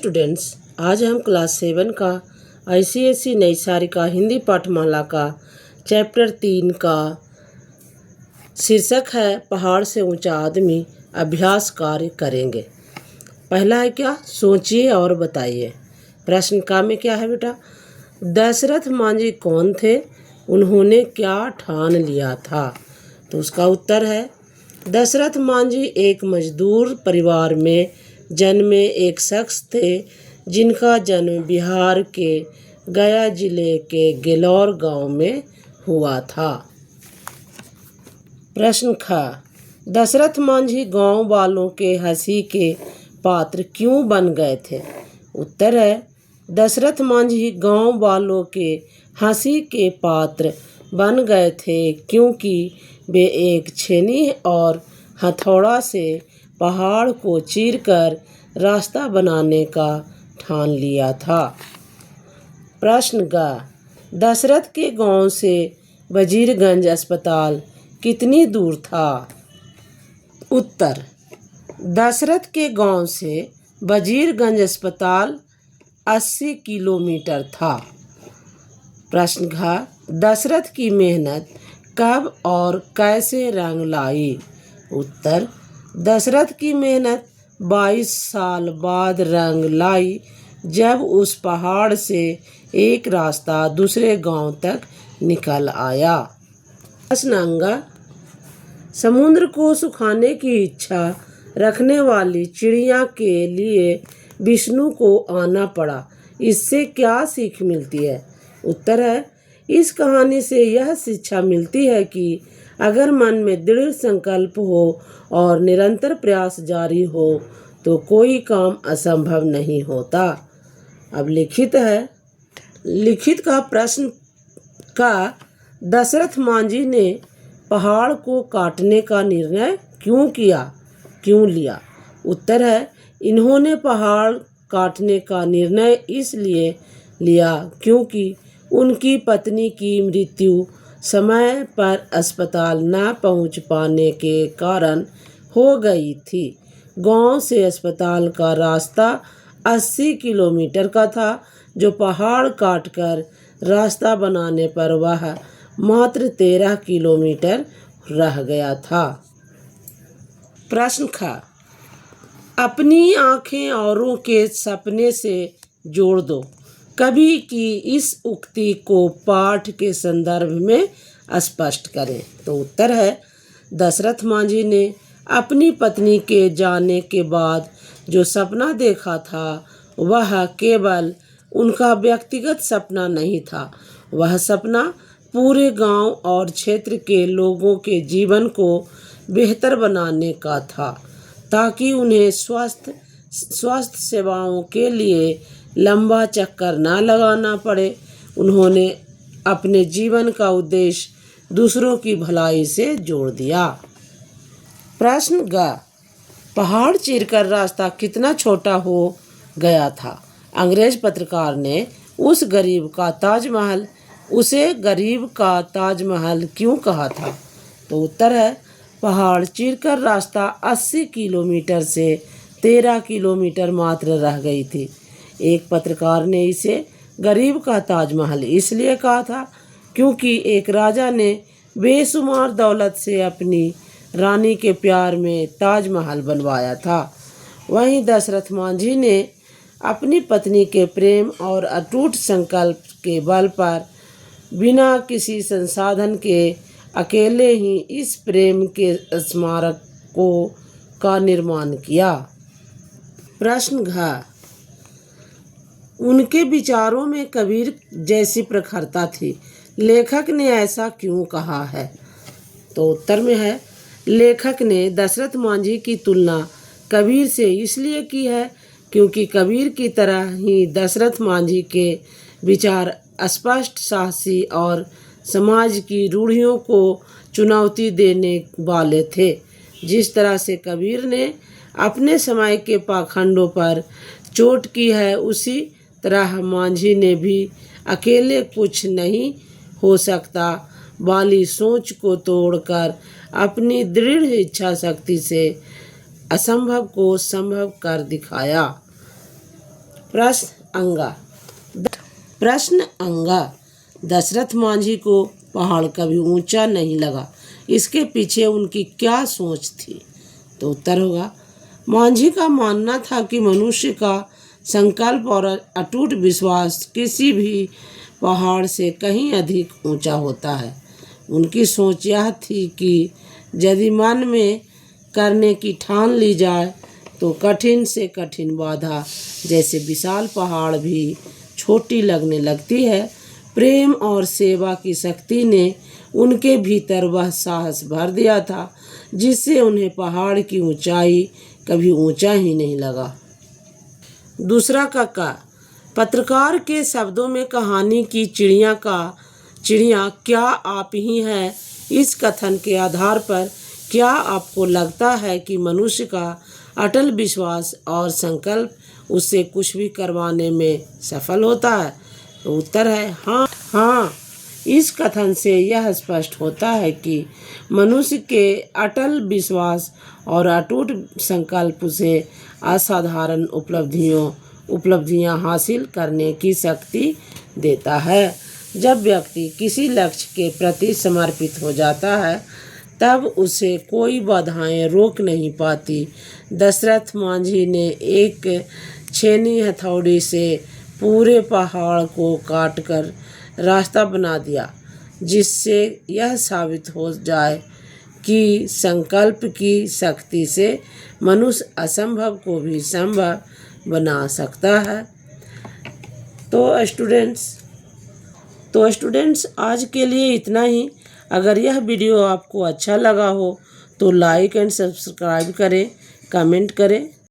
Students, आज हम class 7 का ICSE नई सारिका हिंदी पाठमाला का चैप्टर 3 का शीर्षक है पहाड़ से ऊंचा आदमी अभ्यास कार्य करेंगे। पहला है क्या, सोचिए और बताइए। प्रश्न का में क्या है बेटा, दशरथ मांझी कौन थे, उन्होंने क्या ठान लिया था। तो उसका उत्तर है दशरथ मांझी एक मजदूर परिवार में जन्मे एक शख्स थे जिनका जन्म बिहार के गया जिले के गेलौर गांव में हुआ था। प्रश्न ख, दशरथ मांझी गांव वालों के हंसी के पात्र क्यों बन गए थे। उत्तर है दशरथ मांझी गांव वालों के हंसी के पात्र बन गए थे क्योंकि वे एक छेनी और हथौड़ा से पहाड़ को चीरकर रास्ता बनाने का ठान लिया था। प्रश्न ग, दशरथ के गांव से वजीरगंज अस्पताल कितनी दूर था। उत्तर, दशरथ के गांव से वजीरगंज अस्पताल 80 किलोमीटर था। प्रश्न घ, दशरथ की मेहनत कब और कैसे रंग लाई। उत्तर, दशरथ की मेहनत 22 साल बाद रंग लाई जब उस पहाड़ से एक रास्ता दूसरे गांव तक निकल आया। प्रश्न अंगा, समुद्र को सुखाने की इच्छा रखने वाली चिड़िया के लिए विष्णु को आना पड़ा, इससे क्या सीख मिलती है। उत्तर है इस कहानी से यह शिक्षा मिलती है कि अगर मन में दृढ़ संकल्प हो और निरंतर प्रयास जारी हो तो कोई काम असंभव नहीं होता। अब लिखित है, लिखित का प्रश्न का, दशरथ मांझी ने पहाड़ को काटने का निर्णय क्यों लिया। उत्तर है इन्होंने पहाड़ काटने का निर्णय इसलिए लिया क्योंकि उनकी पत्नी की मृत्यु समय पर अस्पताल न पहुंच पाने के कारण हो गई थी। गांव से अस्पताल का रास्ता 80 किलोमीटर का था, जो पहाड़ काटकर रास्ता बनाने पर वह मात्र 13 किलोमीटर रह गया था। प्रश्न ख, अपनी आंखें औरों के सपने से जोड़ दो। कवि की इस उक्ति को पाठ के संदर्भ में स्पष्ट करें। तो उत्तर है दशरथ मांझी ने अपनी पत्नी के जाने के बाद जो सपना देखा था वह केवल उनका व्यक्तिगत सपना नहीं था, वह सपना पूरे गांव और क्षेत्र के लोगों के जीवन को बेहतर बनाने का था ताकि उन्हें स्वास्थ्य सेवाओं के लिए लंबा चक्कर न लगाना पड़े। उन्होंने अपने जीवन का उद्देश्य दूसरों की भलाई से जोड़ दिया। प्रश्न ग, पहाड़ चीरकर रास्ता कितना छोटा हो गया था। अंग्रेज पत्रकार ने उसे गरीब का ताजमहल क्यों कहा था। तो उत्तर है पहाड़ चीरकर रास्ता 80 किलोमीटर से 13 किलोमीटर मात्र रह गई थी। एक पत्रकार ने इसे गरीब का ताजमहल इसलिए कहा था क्योंकि एक राजा ने बेशुमार दौलत से अपनी रानी के प्यार में ताजमहल बनवाया था। वहीं दशरथ मांझी ने अपनी पत्नी के प्रेम और अटूट संकल्प के बल पर बिना किसी संसाधन के अकेले ही इस प्रेम के स्मारक का निर्माण किया। प्रश्न घ, उनके विचारों में कबीर जैसी प्रखरता थी, लेखक ने ऐसा क्यों कहा है। तो उत्तर में है लेखक ने दशरथ मांझी की तुलना कबीर से इसलिए की है क्योंकि कबीर की तरह ही दशरथ मांझी के विचार स्पष्ट, साहसी और समाज की रूढ़ियों को चुनौती देने वाले थे। जिस तरह से कबीर ने अपने समय के पाखंडों पर चोट की है, उसी तरह मांझी ने भी अकेले कुछ नहीं हो सकता वाली सोच को तोड़कर अपनी दृढ़ इच्छा शक्ति से असंभव को संभव कर दिखाया। प्रश्न अंगा। दशरथ मांझी को पहाड़ कभी ऊंचा नहीं लगा, इसके पीछे उनकी क्या सोच थी? तो उत्तर होगा, मांझी का मानना था कि मनुष्य का संकल्प और अटूट विश्वास किसी भी पहाड़ से कहीं अधिक ऊंचा होता है। उनकी सोच यह थी कि यदि मन में करने की ठान ली जाए तो कठिन से कठिन बाधा जैसे विशाल पहाड़ भी छोटी लगने लगती है। प्रेम और सेवा की शक्ति ने उनके भीतर वह साहस भर दिया था जिससे उन्हें पहाड़ की ऊंचाई कभी ऊंचा ही नहीं लगा। दूसरा कक्का। पत्रकार के शब्दों में कहानी की चिड़िया क्या आप ही हैं? इस कथन के आधार पर क्या आपको लगता है कि मनुष्य का अटल विश्वास और संकल्प उससे कुछ भी करवाने में सफल होता है? तो उत्तर है हाँ। इस कथन से यह स्पष्ट होता है कि मनुष्य के अटल विश्वास और अटूट संकल्प उसे असाधारण उपलब्धियां हासिल करने की शक्ति देता है। जब व्यक्ति किसी लक्ष्य के प्रति समर्पित हो जाता है तब उसे कोई बाधाएं रोक नहीं पाती। दशरथ मांझी ने एक छेनी हथौड़ी से पूरे पहाड़ को काटकर रास्ता बना दिया, जिससे यह साबित हो जाए कि संकल्प की शक्ति से मनुष्य असंभव को भी संभव बना सकता है। तो स्टूडेंट्स आज के लिए इतना ही। अगर यह वीडियो आपको अच्छा लगा हो तो लाइक एंड सब्सक्राइब करें, कमेंट करें।